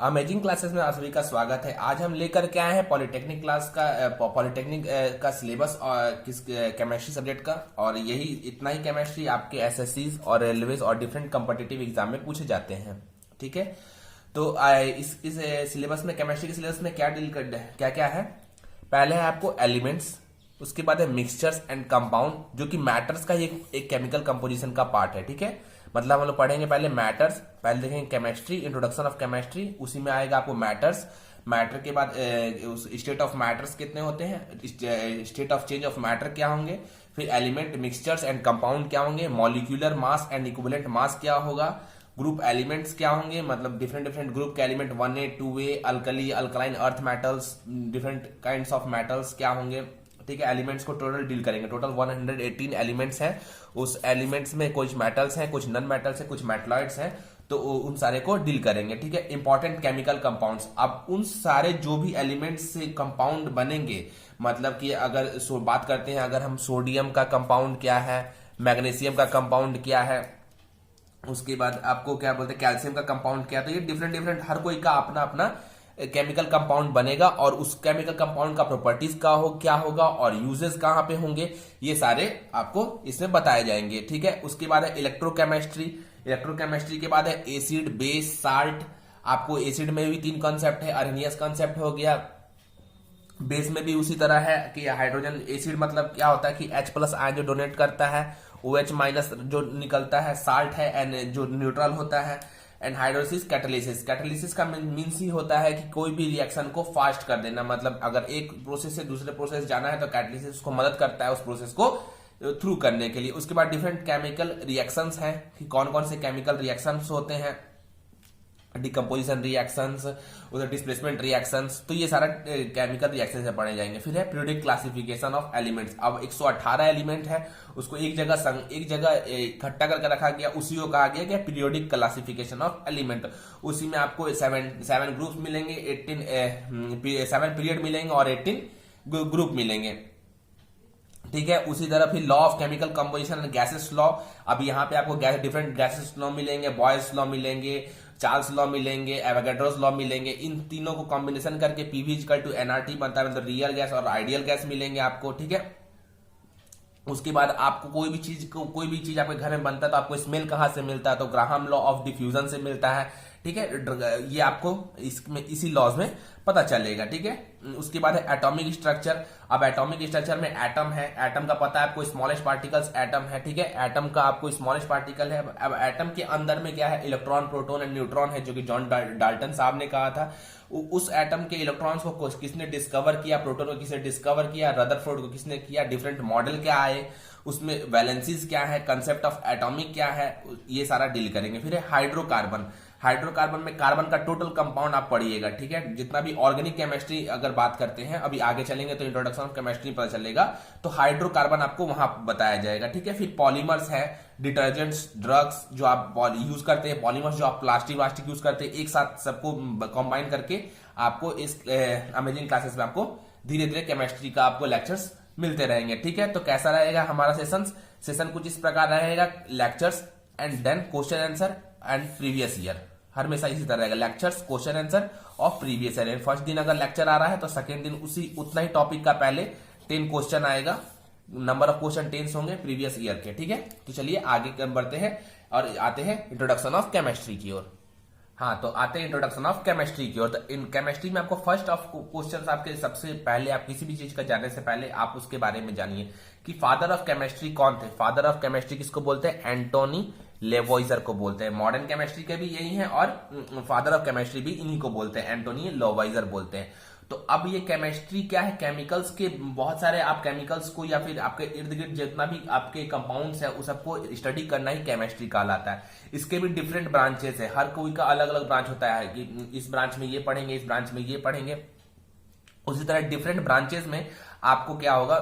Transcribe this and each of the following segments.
Amazing classes में आप सभी का स्वागत है। आज हम लेकर के आए हैं पॉलिटेक्निक क्लास का पॉलिटेक्निक का सिलेबस और किस केमिस्ट्री सब्जेक्ट का। और यही इतना ही केमिस्ट्री आपके एसएससीज और रेलवेज और डिफरेंट कॉम्पिटिटिव एग्जाम में पूछे जाते हैं। ठीक है, तो इस सिलेबस में, केमिस्ट्री के सिलेबस में क्या क्या है। पहले है आपको एलिमेंट्स, उसके बाद है मिक्सचर्स एंड कंपाउंड, जो कि मैटर्स का एक केमिकल कंपोजिशन का पार्ट है। ठीक है, मतलब हम लोग पढ़ेंगे पहले मैटर्स, पहले देखेंगे केमिस्ट्री, इंट्रोडक्शन ऑफ केमिस्ट्री, उसी में आएगा आपको मैटर्स। मैटर के बाद स्टेट ऑफ मैटर्स कितने होते हैं, state of change of matter क्या होंगे, फिर एलिमेंट, मिक्सचर्स एंड कंपाउंड क्या होंगे, molecular mass and equivalent mass क्या होगा, ग्रुप एलिमेंट्स क्या होंगे, मतलब डिफरेंट डिफरेंट ग्रुप के element 1A 2A, alkali, alkaline, earth metals, different kinds of metals क्या होंगे। ठीक है, एलिमेंट्स को टोटल डील करेंगे। टोटल 118 एलिमेंट्स हैं। उस एलिमेंट्स में कुछ मेटल्स हैं, कुछ नॉन मेटल्स हैं, कुछ मेटलॉइड्स हैं, तो उन सारे को डील करेंगे। ठीक है, इंपॉर्टेंट केमिकल कंपाउंड्स, अब उन सारे जो भी एलिमेंट्स से कंपाउंड बनेंगे, मतलब कि अगर बात करते हैं, अगर हम सोडियम का कंपाउंड क्या है, मैग्नीशियम का कंपाउंड क्या है, उसके बाद आपको क्या बोलते हैं कैल्शियम का कंपाउंड क्या है, तो ये डिफरेंट डिफरेंट हर कोई का अपना अपना केमिकल कंपाउंड बनेगा। और उस केमिकल कंपाउंड का प्रॉपर्टीज क्या होगा और यूजेस कहां पे होंगे, ये सारे आपको इसमें बताए जाएंगे। ठीक है, उसके बाद है इलेक्ट्रोकेमिस्ट्री। इलेक्ट्रोकेमिस्ट्री के बाद है एसिड, बेस, साल्ट। आपको एसिड में भी 3 कॉन्सेप्ट है, अरेनियस कॉन्सेप्ट हो गया। बेस में भी उसी तरह है कि हाइड्रोजन एसिड मतलब क्या होता है कि H+ आयन जो डोनेट करता है, OH- जो निकलता है, साल्ट है एंड जो न्यूट्रल होता है, एंड हाइड्रोलिसिस, कैटालिसिस। कैटालिसिस का मीन्स ही होता है कि कोई भी रिएक्शन को फास्ट कर देना, मतलब अगर एक प्रोसेस से दूसरे प्रोसेस जाना है तो कैटालिसिस उसको मदद करता है उस प्रोसेस को थ्रू करने के लिए। उसके बाद डिफरेंट केमिकल रिएक्शंस हैं कि कौन कौन से केमिकल रिएक्शंस होते हैं, डिकम्पोजिशन रिएक्शंस, उधर डिस्प्लेसमेंट रिएक्शंस, तो ये सारा केमिकल रिएक्शन से पढ़े जाएंगे। फिर है पीरियोडिक क्लासिफिकेशन ऑफ एलिमेंट्स। अब 118 एलिमेंट है, उसको एक जगह इकट्ठा करके रखा गया, उसी को कहा गया कि पीरियोडिक क्लासिफिकेशन ऑफ एलिमेंट। उसी में आपको 7 ग्रुप्स मिलेंगे, 7 पीरियड मिलेंगे और 18 ग्रुप मिलेंगे। ठीक है, उसी तरह फिर law of chemical composition and gases law. अब यहाँ पे आपको डिफरेंट गैसेस लॉ मिलेंगे, बॉयल्स लॉ मिलेंगे, चार्ल्स लॉ मिलेंगे, एवोगैड्रोस लॉ मिलेंगे। इन तीनों को कॉम्बिनेशन करके PV = nRT बनता है, मतलब रियल गैस और आइडियल गैस मिलेंगे आपको। ठीक है, उसके बाद आपको कोई भी चीज आपके घर में बनता है तो आपको स्मेल कहां से मिलता है, तो ग्राहम लॉ ऑफ डिफ्यूजन से मिलता है। ठीक है, ये आपको इसमें इसी लॉज में पता चलेगा। ठीक है, उसके बाद है एटॉमिक स्ट्रक्चर। अब एटॉमिक स्ट्रक्चर में एटम है, एटम का पता है आपको, स्मॉलेस्ट पार्टिकल्स एटम है। ठीक है, एटम का आपको स्मॉलेस्ट पार्टिकल है। अब एटम के अंदर में क्या है, इलेक्ट्रॉन, प्रोटॉन एंड न्यूट्रॉन है, जो कि जॉन डाल्टन साहब ने कहा था। उस एटम के इलेक्ट्रॉन्स को किसने डिस्कवर किया, प्रोटॉन को किसने डिस्कवर किया, रदरफोर्ड को किसने किया, डिफरेंट मॉडल क्या आए, उसमें वैलेंसीज क्या है, कंसेप्ट ऑफ एटॉमिक क्या है, ये सारा डील करेंगे। फिर है हाइड्रोकार्बन। हाइड्रोकार्बन में कार्बन का टोटल कंपाउंड आप पढ़िएगा। ठीक है, जितना भी ऑर्गेनिक केमिस्ट्री अगर बात करते हैं, अभी आगे चलेंगे तो इंट्रोडक्शन ऑफ केमिस्ट्री पता चलेगा, तो हाइड्रोकार्बन आपको वहां बताया जाएगा। ठीक है, फिर पॉलीमर्स है, डिटर्जेंट्स, ड्रग्स जो आप यूज करते हैं, पॉलीमर्स जो आप प्लास्टिक यूज करते हैं, एक साथ सबको कंबाइन करके आपको इस अमेजिंग क्लासेस में आपको धीरे धीरे केमिस्ट्री का आपको लेक्चर्स मिलते रहेंगे। ठीक है, तो कैसा रहेगा हमारा सेशन कुछ इस प्रकार रहेगा, lectures and then question answer and previous year, हमेशा इसी तरह रहेगा, लेक्चर्स, क्वेश्चन आंसर और प्रीवियस ईयर। फर्स्ट दिन अगर लेक्चर आ रहा है तो सेकंड दिन उतना ही टॉपिक का पहले 10 क्वेश्चन आएगा, नंबर ऑफ क्वेश्चन 10 होंगे प्रीवियस ईयर के। ठीक है, तो चलिए आगे बढ़ते हैं और आते हैं इंट्रोडक्शन ऑफ केमिस्ट्री की ओर। हाँ, तो आते हैं इंट्रोडक्शन ऑफ केमिस्ट्री की ओर। तो इन केमिस्ट्री में आपको फर्स्ट ऑफ क्वेश्चंस आपके सबसे पहले, आप किसी भी चीज का जानने से पहले आप उसके बारे में जानिए कि फादर ऑफ केमिस्ट्री कौन थे। फादर ऑफ केमिस्ट्री किसको बोलते हैं, एंटोनी लेवॉइजर को बोलते हैं। मॉडर्न केमिस्ट्री के भी यही है और फादर ऑफ केमिस्ट्री भी इन्हीं को बोलते हैं, एंटोनी लेवॉइजर बोलते हैं। तो अब ये केमिस्ट्री क्या है, केमिकल्स के बहुत सारे आप केमिकल्स को या फिर आपके इर्द गिर्द जितना भी आपके कंपाउंड्स है उस सबको स्टडी करना ही केमिस्ट्री कहलाता है। इसके भी डिफरेंट ब्रांचेस है, हर कोई का अलग अलग ब्रांच होता है कि इस ब्रांच में ये पढ़ेंगे, इस ब्रांच में ये पढ़ेंगे। उसी तरह डिफरेंट ब्रांचेस में आपको क्या होगा,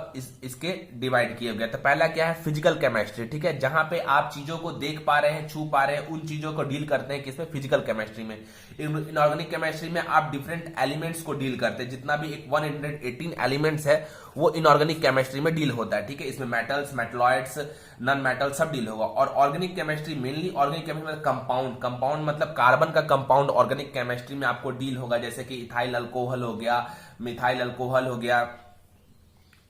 इसके डिवाइड किया गया। तो पहला क्या है, फिजिकल केमिस्ट्री, ठीक है, जहां पे आप चीजों को देख पा रहे हैं, छू पा रहे हैं, उन चीजों को डील करते हैं किसमें, फिजिकल केमिस्ट्री में। इनऑर्गेनिक केमिस्ट्री में आप डिफरेंट एलिमेंट्स को डील करते हैं, जितना भी एक 118 एलिमेंट्स है वो इनऑर्गेनिक केमिस्ट्री में डील होता है, ठीक है। इसमें मेटल्स, मेटलॉइड्स, नॉन मेटल सब डील होगा। और organic chemistry mainly, organic chemistry में कंपाउंड मतलब कार्बन का कंपाउंड ऑर्गेनिक केमिस्ट्री में आपको डील होगा, जैसे कि इथाइल अल्कोहल हो गया, मिथाइल अल्कोहल हो गया,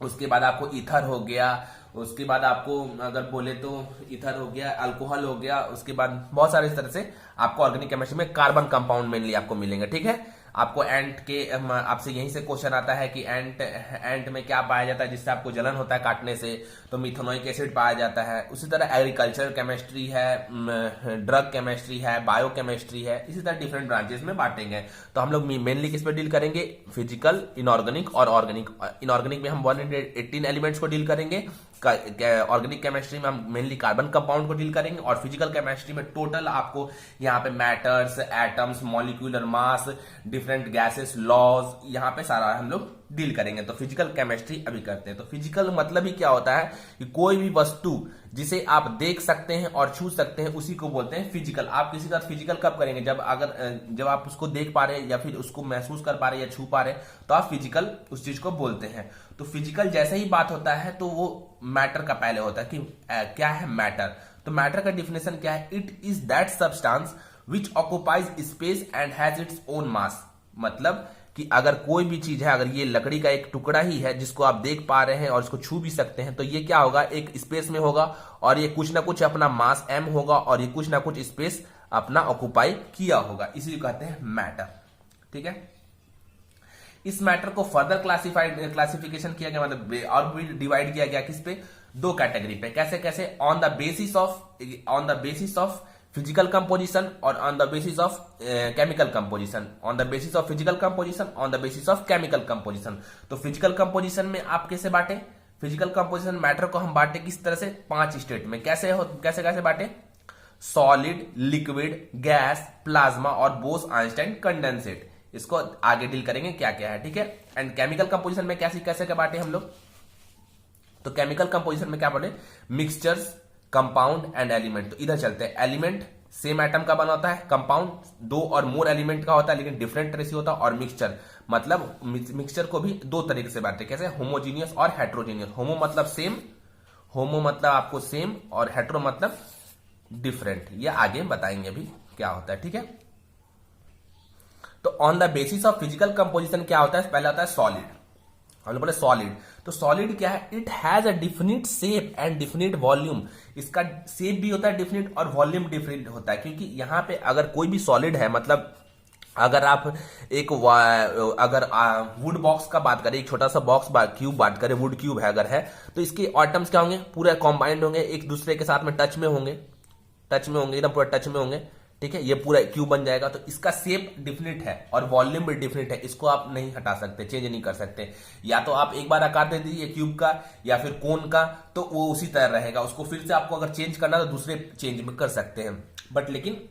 उसके बाद आपको ईथर हो गया, उसके बाद आपको अगर बोले तो ईथर हो गया, अल्कोहल हो गया, उसके बाद बहुत सारे इस तरह से आपको ऑर्गेनिक केमिस्ट्री में कार्बन कंपाउंड मेनली आपको मिलेंगे, ठीक है। आपको एंट के आपसे यहीं से क्वेश्चन आता है कि एंट में क्या पाया जाता है जिससे आपको जलन होता है काटने से, तो मिथेनोइक एसिड पाया जाता है। उसी तरह एग्रीकल्चर केमिस्ट्री है, ड्रग केमिस्ट्री है, बायो केमिस्ट्री है, इसी तरह डिफरेंट ब्रांचेस में बांटेंगे। तो हम लोग मेनली किस पे डील करेंगे, फिजिकल, इनऑर्गेनिक और ऑर्गेनिक। इनऑर्गेनिक में हम 118 एलिमेंट्स को डील करेंगे, ऑर्गेनिक केमिस्ट्री में हम मेनली कार्बन कंपाउंड को डील करेंगे, और फिजिकल केमिस्ट्री में टोटल आपको यहाँ पे matters, atoms, molecular mass, different gases, laws, यहाँ पे सारा हम लोग डील करेंगे। तो फिजिकल केमिस्ट्री अभी करते हैं। तो फिजिकल मतलब ही क्या होता है कि कोई भी वस्तु जिसे आप देख सकते हैं और छू सकते हैं उसी को बोलते हैं फिजिकल। आप किसी का फिजिकल कब करेंगे, जब आप उसको देख पा रहे हैं या फिर उसको महसूस कर पा रहे हैं या छू पा रहे हैं, तो आप फिजिकल उस चीज को बोलते हैं। तो फिजिकल जैसे ही बात होता है तो वो मैटर का पहले होता है कि क्या है मैटर। तो मैटर का डिफिनेशन क्या है, it is that substance which occupies space and has its own mass. मतलब कि अगर कोई भी चीज है, अगर ये लकड़ी का एक टुकड़ा ही है जिसको आप देख पा रहे हैं और इसको छू भी सकते हैं, तो ये क्या होगा, एक स्पेस में होगा और ये कुछ ना कुछ अपना मास m होगा और ये कुछ ना कुछ स्पेस अपना ऑक्युपाई किया होगा, इसी को कहते हैं मैटर, ठीक है। इस मैटर को फर्दर क्लासिफिकेशन किया गया, मतलब और भी डिवाइड किया गया किस पे, दो कैटेगरी पे। कैसे कैसे, on the basis of physical composition और on the basis of chemical composition. On the basis of physical composition, on the basis of chemical composition. तो फिजिकल कंपोजिशन में आप कैसे बांटे, फिजिकल कंपोजिशन मैटर को हम बांटे किस तरह से, 5 स्टेट में। कैसे बांटे, सॉलिड, लिक्विड, गैस, प्लाज्मा और बोस आइंस्टाइन कंडेंसेट। इसको आगे डील करेंगे क्या क्या है, ठीक है। एंड केमिकल कंपोजिशन में कैसे बांटे हम लोग, तो केमिकल कंपोजिशन में क्या बांटे, मिक्सचर्स, कंपाउंड एंड एलिमेंट। तो इधर चलते हैं। एलिमेंट सेम एटम का बना होता है, कंपाउंड 2 और मोर एलिमेंट का होता है लेकिन डिफरेंट तरह से होता है, और मिक्सचर मतलब मिक्सचर को भी 2 तरीके से बांटते हैं। कैसे, होमोजीनियस और हेट्रोजीनियस। होमो मतलब सेम, होमो मतलब आपको सेम, और हेट्रो मतलब डिफरेंट। ये आगे बताएंगे अभी क्या होता है, ठीक है। तो on the basis of physical composition क्या होता है, पहला होता है सॉलिड। हम लोग बोले सॉलिड, तो सॉलिड क्या है, it has a definite shape and definite volume. इसका शेप भी होता है डिफिनिट और वॉल्यूम डिफिनिट होता है, क्योंकि यहां पे अगर कोई भी सॉलिड है, मतलब अगर आप वुड बॉक्स का बात करें, एक छोटा सा बॉक्स क्यूब बात करें, वुड क्यूब है अगर है, तो इसके एटम्स क्या होंगे, पूरे कॉम्बाइंड होंगे, एक दूसरे के साथ में टच में होंगे, एकदम पूरा टच में होंगे, ठीक है। ये पूरा क्यूब बन जाएगा। तो इसका शेप डिफिनिट है और वॉल्यूम भी डिफिनिट है, इसको आप नहीं हटा सकते, चेंज नहीं कर सकते। या तो आप एक बार आकार दे दीजिए क्यूब का या फिर कोन का, तो वो उसी तरह रहेगा। उसको फिर से आपको अगर चेंज करना तो दूसरे चेंज में कर सकते हैं, बट लेकिन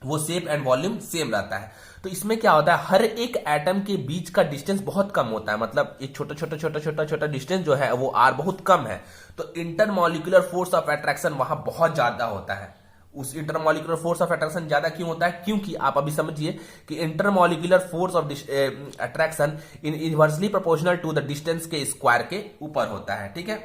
वो शेप एंड वॉल्यूम सेम रहता है। तो इसमें क्या होता है, हर एक एटम के बीच का डिस्टेंस बहुत कम होता है, मतलब एक छोटा डिस्टेंस जो है वो आर बहुत कम है। तो इंटरमॉलिक्यूलर फोर्स ऑफ अट्रैक्शन वहां बहुत ज्यादा होता है। उस इंटरमॉलिक्यूलर फोर्स ऑफ अट्रैक्शन ज्यादा क्यों होता है, क्योंकि आप अभी समझिए कि intermolecular force of attraction inversely proportional to the distance के स्क्वायर के ऊपर होता है, ठीक है।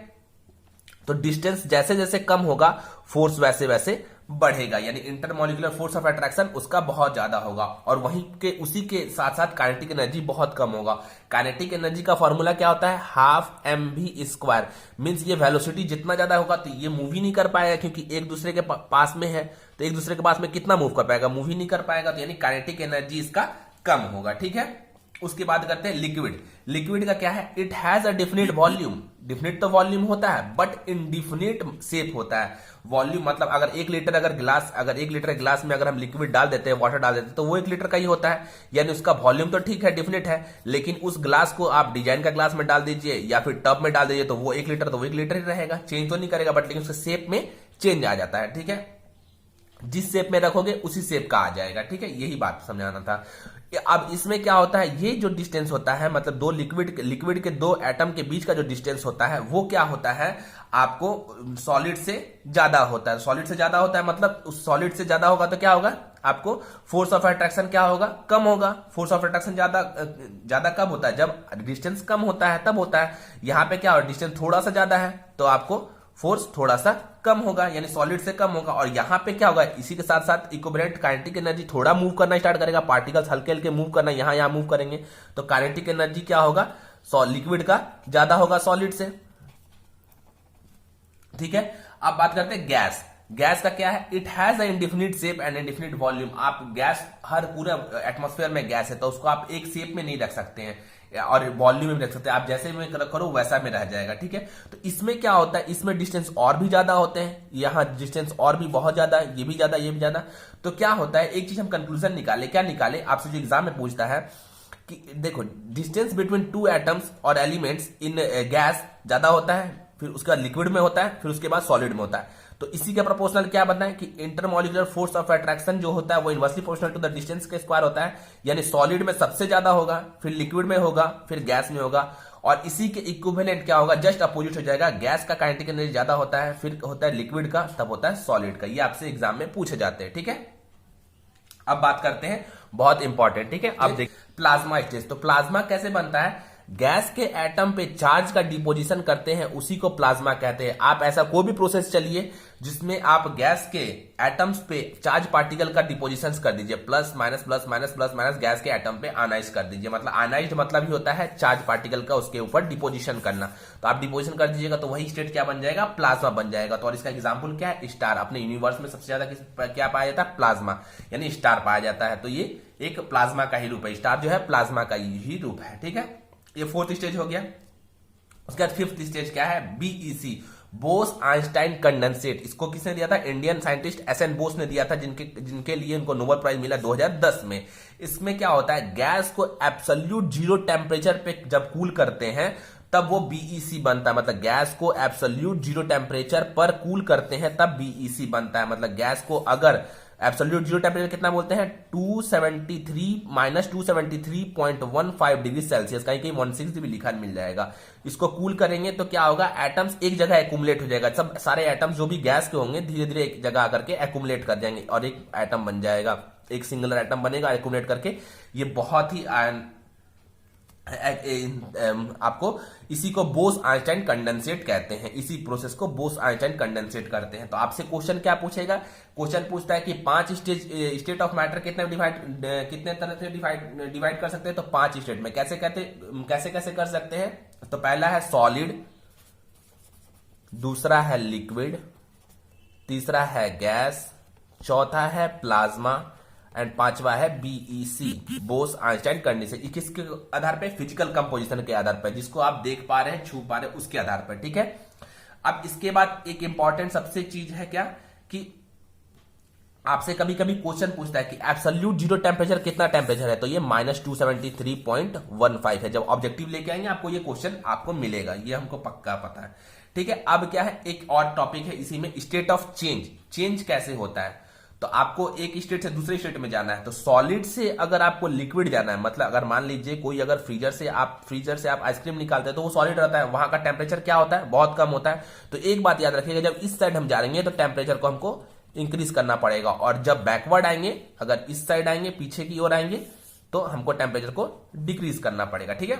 तो डिस्टेंस जैसे जैसे कम होगा फोर्स वैसे वैसे बढ़ेगा, यानी इंटरमॉलिक्यूलर फोर्स ऑफ अट्रैक्शन उसका बहुत ज्यादा होगा। और वहीं के उसी के साथ साथ काइनेटिक एनर्जी बहुत कम होगा। काइनेटिक एनर्जी का फॉर्मूला क्या होता है, हाफ mv²। मींस ये वेलोसिटी जितना ज्यादा होगा तो ये मूव ही नहीं कर पाएगा, क्योंकि एक दूसरे के पास में है, तो एक दूसरे के पास में कितना मूव कर पाएगा, मूव ही नहीं कर पाएगा। तो यानी काइनेटिक एनर्जी इसका कम होगा, ठीक है। उसके बाद करते हैं लिक्विड। लिक्विड का क्या है, it has a definite volume. Definite तो वॉल्यूम होता है बट इनडिफिनिट शेप होता है। वॉल्यूम मतलब अगर 1 लीटर गिलास में अगर हम लिक्विड डाल देते हैं, वाटर डाल देते हैं, तो वो 1 लीटर का ही होता है, यानी उसका वॉल्यूम तो ठीक है, डिफिनिट है। लेकिन उस ग्लास को आप डिजाइन का ग्लास में डाल दीजिए या फिर टब में डाल दीजिए, तो वो 1 लीटर तो वो 1 लीटर ही रहेगा, चेंज तो नहीं करेगा, बट लेकिन उसके शेप में चेंज आ जाता है, ठीक है। जिस शेप में रखोगे उसी शेप का आ जाएगा, ठीक है, यही बात समझाना था। अब इसमें क्या होता है, ये जो डिस्टेंस होता है मतलब दो लिक्विड के दो एटम के बीच का जो डिस्टेंस होता है वो क्या होता है, आपको सॉलिड से ज्यादा होता है। सॉलिड से ज्यादा होता है मतलब उस सॉलिड से ज्यादा होगा तो क्या होगा, आपको फोर्स ऑफ अट्रैक्शन क्या होगा, कम होगा। फोर्स ऑफ अट्रैक्शन ज्यादा कब होता है, जब डिस्टेंस कम होता है तब होता है। यहां पे क्या हो, डिस्टेंस थोड़ा सा ज्यादा है तो आपको फोर्स थोड़ा सा कम होगा, यानी सॉलिड से कम होगा। और यहां पे क्या होगा, इसी के साथ साथ इक्विवेलेंट काइनेटिक एनर्जी थोड़ा मूव करना स्टार्ट करेगा, पार्टिकल्स हल्के हल्के मूव करना यहां मूव करेंगे, तो काइनेटिक एनर्जी क्या होगा, लिक्विड का ज्यादा होगा सॉलिड से, ठीक है। अब बात करते हैं गैस। गैस का क्या है, it has a indefinite shape and indefinite volume. आप गैस, हर पूरे एटमॉस्फेयर में गैस है तो उसको आप एक शेप में नहीं रख सकते हैं और वॉल्यूम में भी रख सकते हैं, आप जैसे में करो वैसा में रह जाएगा, ठीक है। तो इसमें क्या होता है, इसमें डिस्टेंस और भी ज्यादा होते हैं, यहाँ डिस्टेंस और भी बहुत ज्यादा है, ये भी ज्यादा ये भी ज्यादा। तो क्या होता है, एक चीज हम कंक्लूजन निकाले, क्या निकाले, आपसे जो एग्जाम में पूछता है कि देखो डिस्टेंस बिटवीन टू एटम्स और एलिमेंट्स इन गैस ज्यादा होता है, फिर उसके बाद लिक्विड में होता है, फिर उसके बाद सॉलिड में होता है। तो इसी का प्रोपोर्शनल क्या बनना है कि इंटरमॉलिक्यूलर फोर्स ऑफ अट्रैक्शन जो होता है वो inversely proportional to the distance के स्क्वायर होता है, यानी सॉलिड में सबसे ज्यादा होगा, फिर लिक्विड में होगा, फिर गैस में होगा। और इसी के इक्विवेलेंट क्या होगा, जस्ट अपोजिट हो जाएगा, गैस का काइनेटिक एनर्जी ज्यादा होता है, फिर होता है लिक्विड का, तब होता है सॉलिड का। ये आपसे एग्जाम में पूछे जाते हैं, ठीक है। अब बात करते हैं बहुत इंपॉर्टेंट, ठीक है। अब देख प्लाज्मा स्टेज, तो प्लाज्मा कैसे बनता है, गैस के एटम पे चार्ज का डिपोजिशन करते हैं उसी को प्लाज्मा कहते हैं। आप ऐसा कोई भी प्रोसेस चलिए जिसमें आप गैस के एटम्स पे चार्ज पार्टिकल का डिपोजिशन कर दीजिए, plus minus plus minus plus minus gas के एटम पे आनाइज कर दीजिए, मतलब आनाइज मतलब ही होता है चार्ज पार्टिकल का उसके ऊपर डिपोजिशन करना। तो आप डिपोजिशन कर दीजिएगा तो वही स्टेट क्या बन जाएगा, प्लाज्मा बन जाएगा। तो और इसका एग्जाम्पल क्या है, स्टार। अपने यूनिवर्स में सबसे ज्यादा क्या पाया जाता है, प्लाज्मा, यानी स्टार पाया जाता है। तो ये एक प्लाज्मा का ही रूप है, स्टार जो है प्लाज्मा का ही रूप है, ठीक है। ये फोर्थ स्टेज हो गया। उसके बाद फिफ्थ स्टेज क्या है, बीईसी, बोस आइंस्टाइन कंडेंसेट। इसको किसने दिया था, इंडियन साइंटिस्ट एसएन बोस ने दिया था, जिनके लिए उनको नोबेल प्राइज मिला 2010 में। इसमें क्या होता है, गैस को एब्सोल्यूट जीरो टेम्परेचर पे जब कूल करते हैं तब वो बीईसी बनता है, मतलब गैस को एब्सोल्यूट जीरो टेम्परेचर पर कूल करते हैं तब बीईसी बनता है। मतलब गैस को अगर एब्सोल्यूट जीरो टेम्परेचर कितना बोलते हैं, 273 माइनस 273.15 डिग्री सेल्सियस, कहीं कहीं 160 भी लिखा मिल जाएगा। इसको कूल करेंगे तो क्या होगा, एटम्स एक जगह एक्यूमुलेट हो जाएगा, सब सारे एटम्स जो भी गैस के होंगे धीरे धीरे एक जगह आकर के एक्यूमुलेट कर जाएंगे और एक एटम बन जाएगा, एक सिंगुलर एटम बनेगा एक्यूमुलेट करके। ये बहुत ही आपको इसी को बोस आइंस्टाइन कंडेंसेट कहते हैं, इसी प्रोसेस को बोस आइंस्टाइन कंडेंसेट करते हैं। तो आपसे क्वेश्चन क्या पूछेगा, क्वेश्चन पूछता है कि 5 स्टेट ऑफ मैटर कितने तरह से डिवाइड कर सकते हैं, तो 5 स्टेट में कैसे कैसे कर सकते हैं। तो पहला है सॉलिड, दूसरा है लिक्विड, तीसरा है गैस, चौथा है प्लाज्मा एंड पांचवा है बीईसी, बोस आइंस्टाइन कंडीशन। किसके आधार पे, फिजिकल कंपोजिशन के आधार पर, जिसको आप देख पा रहे हैं छू पा रहे हैं उसके आधार पर, ठीक है। अब इसके बाद एक इंपॉर्टेंट सबसे चीज है क्या कि आपसे कभी कभी क्वेश्चन पूछता है कि एब्सोल्यूट जीरो टेम्परेचर कितना टेम्परेचर है, तो ये -273.15 है। जब ऑब्जेक्टिव लेके आएंगे आपको ये क्वेश्चन आपको मिलेगा, ये हमको पक्का पता है, ठीक है। अब क्या है, एक और टॉपिक है इसी में, स्टेट ऑफ चेंज कैसे होता है। तो आपको एक स्टेट से दूसरे स्टेट में जाना है, तो सॉलिड से अगर आपको लिक्विड जाना है, मतलब अगर मान लीजिए कोई अगर फ्रीजर से आप आइसक्रीम निकालते हैं तो वो सॉलिड रहता है, वहां का टेम्परेचर क्या होता है, बहुत कम होता है। तो एक बात याद रखिएगा, जब इस साइड हम जाएंगे तो टेम्परेचर को हमको इंक्रीज करना पड़ेगा, और जब बैकवर्ड आएंगे, अगर इस साइड आएंगे, पीछे की ओर आएंगे, तो हमको टेम्परेचर को डिक्रीज करना पड़ेगा, ठीक है।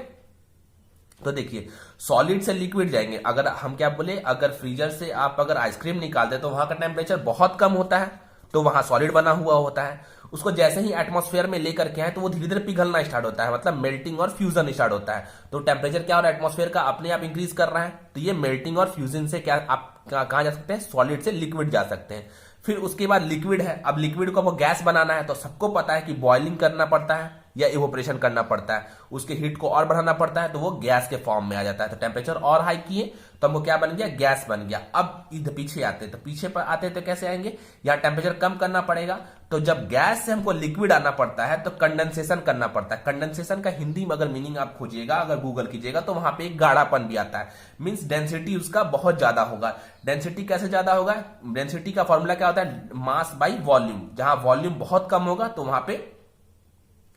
तो देखिए सॉलिड से लिक्विड जाएंगे, अगर हम क्या बोले, अगर फ्रीजर से आप अगर आइसक्रीम निकालते हैं तो वहां का टेम्परेचर बहुत कम होता है, तो वहां सॉलिड बना हुआ होता है। उसको जैसे ही एटमॉस्फेयर में लेकर के आए तो वो धीरे धीरे पिघलना स्टार्ट होता है, मतलब मेल्टिंग और फ्यूजन स्टार्ट होता है। तो टेम्परेचर क्या हो रहा है, एटमॉस्फेयर का अपने आप इंक्रीज कर रहा है। तो ये मेल्टिंग और फ्यूजन से क्या आप कहां जा सकते हैं, सॉलिड से लिक्विड जा सकते हैं। फिर उसके बाद लिक्विड है, अब लिक्विड को वो गैस बनाना है तो सबको पता है कि बॉइलिंग करना पड़ता है, या इवोपरेशन करना पड़ता है, उसके हीट को और बढ़ाना पड़ता है, तो वो गैस के फॉर्म में आ जाता है। तो टेम्परेचर और हाई किए तो हमको क्या बन गया, गैस बन गया। अब इधर पीछे आते हैं, तो पीछे पर आते हैं तो कैसे आएंगे, यहाँ टेम्परेचर कम करना पड़ेगा। तो जब गैस से हमको लिक्विड आना पड़ता है तो कंडेंसेशन करना पड़ता है। कंडेंसेशन का हिंदी में अगर मीनिंग आप खोजिएगा, अगर गूगल कीजिएगा, तो वहां पे एक गाढ़ापन भी आता है, मींस डेंसिटी उसका बहुत ज्यादा होगा। डेंसिटी कैसे ज्यादा होगा, डेंसिटी का फॉर्मूला क्या होता है, मास बाई वॉल्यूम। जहां वॉल्यूम बहुत कम होगा तो वहां पे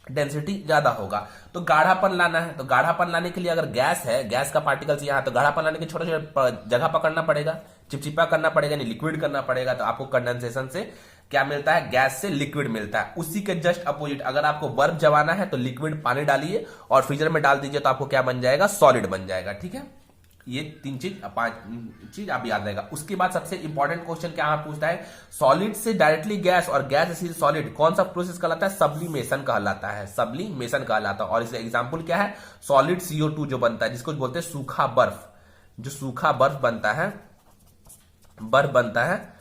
डेंसिटी ज्यादा होगा। तो गाढ़ापन लाना है, तो गाढ़ापन लाने के लिए अगर गैस है, गैस का पार्टिकल्स यहाँ, तो गाढ़ापन लाने के छोटे छोटे जगह पकड़ना पड़ेगा, चिपचिपा करना पड़ेगा, नहीं लिक्विड करना पड़ेगा। तो आपको कंडेंसेशन से क्या मिलता है, गैस से लिक्विड मिलता है। उसी के जस्ट अपोजिट अगर आपको बर्फ जमाना है तो लिक्विड पानी डालिए और फ्रीजर में डाल दीजिए, तो आपको क्या बन जाएगा, सॉलिड बन जाएगा। ठीक है, ये 5 चीज आप याद रहेगा। उसके बाद सबसे इंपॉर्टेंट क्वेश्चन क्या पूछता है, सॉलिड से डायरेक्टली गैस और गैस से सॉलिड कौन सा प्रोसेस कहलाता है, सब्लिमेशन कहलाता है, सब्लिमेशन कहलाता है। और इसका एग्जांपल क्या है, सॉलिड CO2 जो बनता है, जिसको बोलते हैं सूखा बर्फ, जो सूखा बर्फ बनता है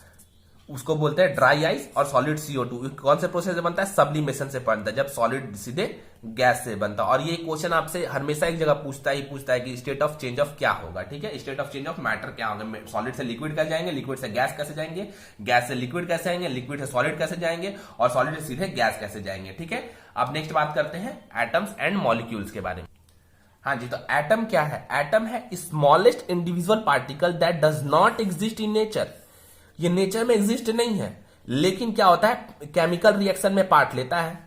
उसको बोलते हैं ड्राई आइस। और सॉलिड CO2 कौन से प्रोसेस से बनता है, सब्लिमेशन से बनता है, जब सॉलिड सीधे गैस से बनता है। और ये क्वेश्चन आपसे हमेशा एक जगह पूछता है कि स्टेट ऑफ चेंज ऑफ क्या होगा। ठीक है, state of change of matter क्या होगा, सॉलिड से लिक्विड कैसे जाएंगे, लिक्विड से गैस कैसे जाएंगे, गैस से लिक्विड कैसे आएंगे, लिक्विड से सॉलिड कैसे जाएंगे, और सॉलिड से सीधे गैस कैसे जाएंगे। ठीक है, अब नेक्स्ट बात करते हैं एटम्स एंड मॉलिक्यूल्स के बारे में। हाँ जी, तो एटम क्या है, एटम है smallest individual particle that does not exist in nature. ये नेचर में एग्जिस्ट नहीं है, लेकिन क्या होता है, केमिकल रिएक्शन में पार्ट लेता है।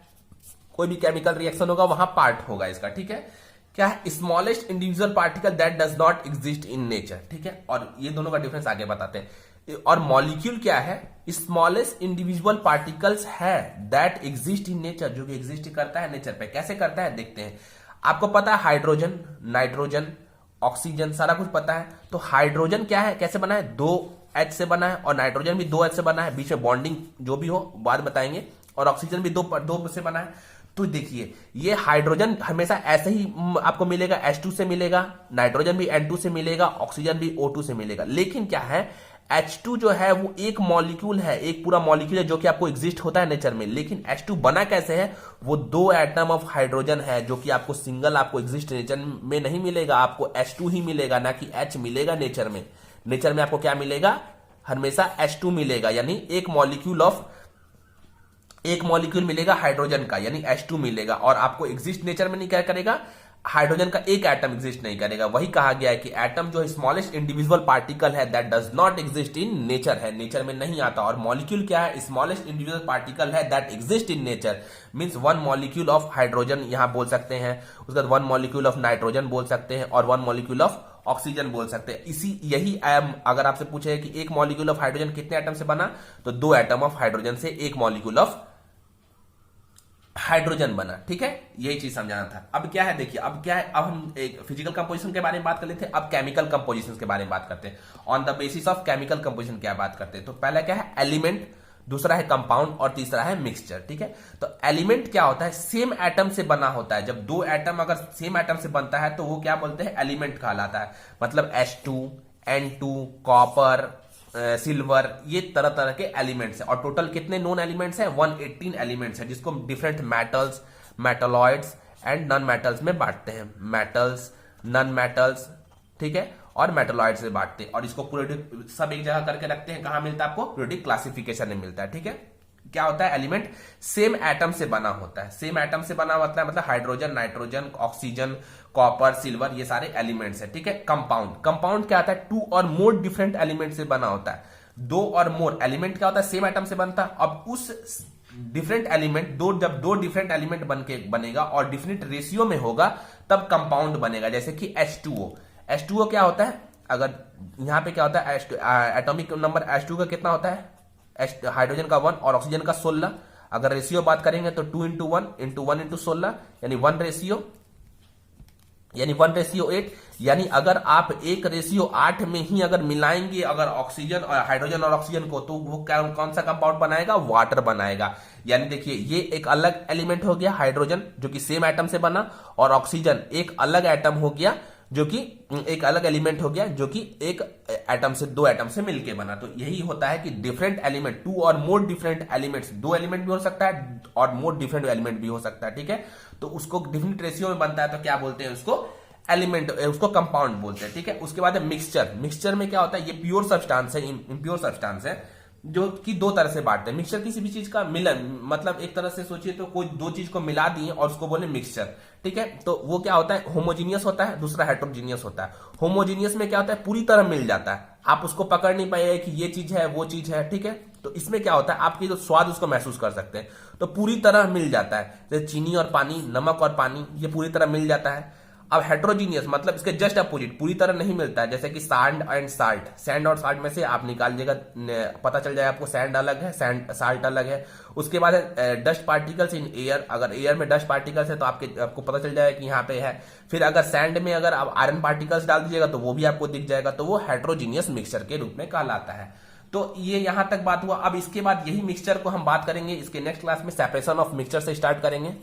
कोई भी केमिकल रिएक्शन होगा वहां पार्ट होगा इसका। ठीक है, क्या है, smallest individual particle that does not exist in nature. ठीक है, और ये दोनों का डिफरेंस आगे बताते हैं। और मॉलिक्यूल क्या है, स्मॉलेस्ट इंडिविजुअल पार्टिकल्स है दैट एग्जिस्ट इन नेचर, जो कि एग्जिस्ट करता है नेचर पे। कैसे करता है देखते हैं। आपको पता है हाइड्रोजन, नाइट्रोजन, ऑक्सीजन, सारा कुछ पता है। तो हाइड्रोजन क्या है, कैसे बना है, 2H से बना है, और नाइट्रोजन भी 2H से बना है, बीच में बॉन्डिंग जो भी हो बाद बताएंगे, और ऑक्सीजन भी दो से बना है। तो देखिए, ये हाइड्रोजन हमेशा ऐसे ही आपको मिलेगा, H2 से मिलेगा, नाइट्रोजन भी N2 से मिलेगा, ऑक्सीजन भी O2 से मिलेगा। लेकिन क्या है, H2 जो है वो एक मॉलिक्यूल है, एक पूरा मॉलिक्यूल है जो कि आपको एग्जिस्ट होता है नेचर में। लेकिन H2 बना कैसे है, वो 2 एटम ऑफ हाइड्रोजन है, जो कि आपको सिंगल आपको एग्जिस्ट नेचर में नहीं मिलेगा, आपको H2 ही मिलेगा, ना कि H मिलेगा नेचर में। नेचर में आपको क्या मिलेगा, हमेशा H2 मिलेगा, यानी एक मॉलिक्यूल मिलेगा हाइड्रोजन का, यानी H2 मिलेगा। और आपको एग्जिस्ट नेचर में नहीं क्या करेगा, हाइड्रोजन का एक एटम एग्जिस्ट नहीं करेगा। वही कहा गया है कि एटम जो स्मॉलेस्ट इंडिविजुअल पार्टिकल है that does not exist in nature है, नेचर में नहीं आता। और मॉलिक्यूल क्या है, स्मॉलेस्ट इंडिविजुअल पार्टिकल है that exist in nature, means 1 molecule of hydrogen यहां बोल सकते हैं, उसके बाद 1 मॉलिक्यूल ऑफ नाइट्रोजन बोल सकते हैं, और 1 मॉलिक्यूल ऑफ ऑक्सीजन बोल सकते हैं। यही अगर आपसे पूछे कि एक मॉलिक्यूल ऑफ हाइड्रोजन कितने एटम से बना, तो 2 एटम ऑफ हाइड्रोजन से एक मॉलिक्यूल ऑफ हाइड्रोजन बना। ठीक है, यही चीज समझाना था। अब क्या है देखिए, अब क्या है, अब हम एक फिजिकल कंपोजिशन के बारे में बात कर लेते हैं, अब केमिकल कंपोजिशन के बारे में बात करते हैं। On the basis of chemical composition क्या बात करते हैं, तो पहला क्या है, एलिमेंट, दूसरा है कंपाउंड, और तीसरा है मिक्सचर। ठीक है, तो एलिमेंट क्या होता है, सेम एटम से बना होता है। जब 2 एटम अगर सेम एटम से बनता है तो वो क्या बोलते हैं, एलिमेंट कहलाता है। मतलब H2, N2, कॉपर, सिल्वर, ये तरह तरह के एलिमेंट्स हैं। और टोटल कितने नोन एलिमेंट्स हैं, 118 एलिमेंट्स हैं, जिसको different metals, metalloids and non metals में बांटते हैं। मेटल्स, नॉन मेटल्स, ठीक है, और मेटलॉइड्स से बांटते हैं। और इसको पीरियोडिक सब एक जगह करके रखते हैं। कहां मिलता है आपको, पीरियोडिक क्लासिफिकेशन में मिलता है। ठीक है, क्या होता है, एलिमेंट सेम एटम से बना होता है। सेम एटम से बना होता है मतलब hydrogen, nitrogen, oxygen, copper, silver, ये सारे एलिमेंट्स है। ठीक है, कंपाउंड क्या होता है, 2 और मोर डिफरेंट एलिमेंट से बना होता है। 2 और मोर एलिमेंट क्या होता है, सेम एटम से बनता है। अब उस डिफरेंट एलिमेंट जब 2 डिफरेंट एलिमेंट बनेगा और डिफरेंट रेशियो में होगा तब कंपाउंड बनेगा। जैसे कि H2O क्या होता है, अगर यहां पे क्या होता है, एटॉमिक नंबर H2 का कितना होता है, हाइड्रोजन का 1 और ऑक्सीजन का 16। अगर रेशियो बात करेंगे तो 2 × 1 × 1 × 16, यानी 1 रेशियो 8। यानी अगर आप 1 रेशियो 8 में ही अगर मिलाएंगे अगर ऑक्सीजन और हाइड्रोजन और ऑक्सीजन को, तो वो कौन सा कंपाउंड बनाएगा, वाटर बनाएगा। यानी देखिए, ये एक अलग एलिमेंट हो गया हाइड्रोजन, जो कि सेम एटम से बना, और ऑक्सीजन एक अलग एटम हो गया, जो कि एक अलग एलिमेंट हो गया, जो कि एक एटम से, दो एटम से मिलके बना। तो यही होता है कि डिफरेंट एलिमेंट, टू और मोर डिफरेंट एलिमेंट्स, दो एलिमेंट भी हो सकता है और मोर डिफरेंट एलिमेंट भी हो सकता है, ठीक है। तो उसको डिफरेंट रेशियो में बनता है तो क्या बोलते हैं उसको, एलिमेंट, उसको कंपाउंड बोलते हैं, ठीक है। उसके बाद है मिक्सचर। मिक्सचर में क्या होता है, ये प्योर सब्सटेंस है, इम्प्योर सब्सटेंस है, जो कि दो तरह से बांटते हैं। मिक्सचर किसी भी चीज का मिलन, मतलब एक तरह से सोचिए तो कोई दो चीज को मिला दिए और उसको बोले मिक्सचर, ठीक है। तो वो क्या होता है, होमोजीनियस होता है, दूसरा हेट्रोजीनियस होता है। होमोजीनियस में क्या होता है, पूरी तरह मिल जाता है, आप उसको पकड़ नहीं पाएंगे कि ये चीज है वो चीज है, ठीक है। तो इसमें क्या होता है, आपकी जो स्वाद उसको महसूस कर सकते हैं, तो पूरी तरह मिल जाता है, जैसे चीनी और पानी, नमक और पानी, ये पूरी तरह मिल जाता है। अब हेट्रोजीनियस मतलब इसके जस्ट अपोजिट, पूरी तरह नहीं मिलता है, जैसे कि सैंड एंड साल्ट। सैंड और साल्ट में से आप निकालिएगा, पता चल जाएगा आपको सैंड अलग है, सैंड साल्ट अलग है। उसके बाद डस्ट पार्टिकल्स इन एयर, अगर एयर में डस्ट पार्टिकल्स है तो आपको पता चल जाएगा कि यहाँ पे है। फिर अगर सैंड में अगर आप आयरन पार्टिकल्स डाल दीजिएगा तो वो भी आपको दिख जाएगा, तो वो हेट्रोजीनियस मिक्सचर के रूप में कहलाता है। तो ये यहां तक बात हुआ। अब इसके बाद यही मिक्सचर को हम बात करेंगे इसके नेक्स्ट क्लास में, सेपरेशन ऑफ मिक्सचर से स्टार्ट करेंगे।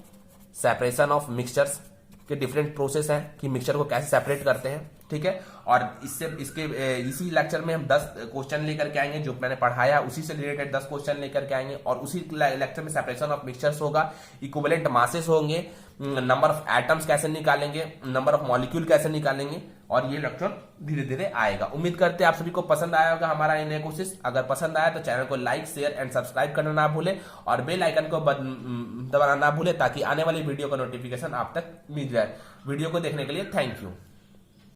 सेपरेशन ऑफ मिक्सचर्स के डिफरेंट प्रोसेस है कि मिक्सचर को कैसे सेपरेट करते हैं, ठीक है। और इसी लेक्चर में हम 10 क्वेश्चन लेकर के आएंगे, जो मैंने पढ़ाया उसी से रिलेटेड 10 क्वेश्चन लेकर के आएंगे। और उसी लेक्चर में सेपरेशन ऑफ मिक्सचर्स होगा, इक्विवेलेंट मासेस होंगे, नंबर ऑफ एटम्स कैसे निकालेंगे, नंबर ऑफ मॉलिक्यूल कैसे निकालेंगे, और ये लेक्चर धीरे धीरे आएगा। उम्मीद करते हैं आप सभी को पसंद आया होगा हमारा ये कोशिश। अगर पसंद आया तो चैनल को लाइक, शेयर एंड सब्सक्राइब करना ना भूले, और बेल आइकन को दबाना ना भूले, ताकि आने वाली वीडियो का नोटिफिकेशन आप तक मिल जाए। वीडियो को देखने के लिए थैंक यू।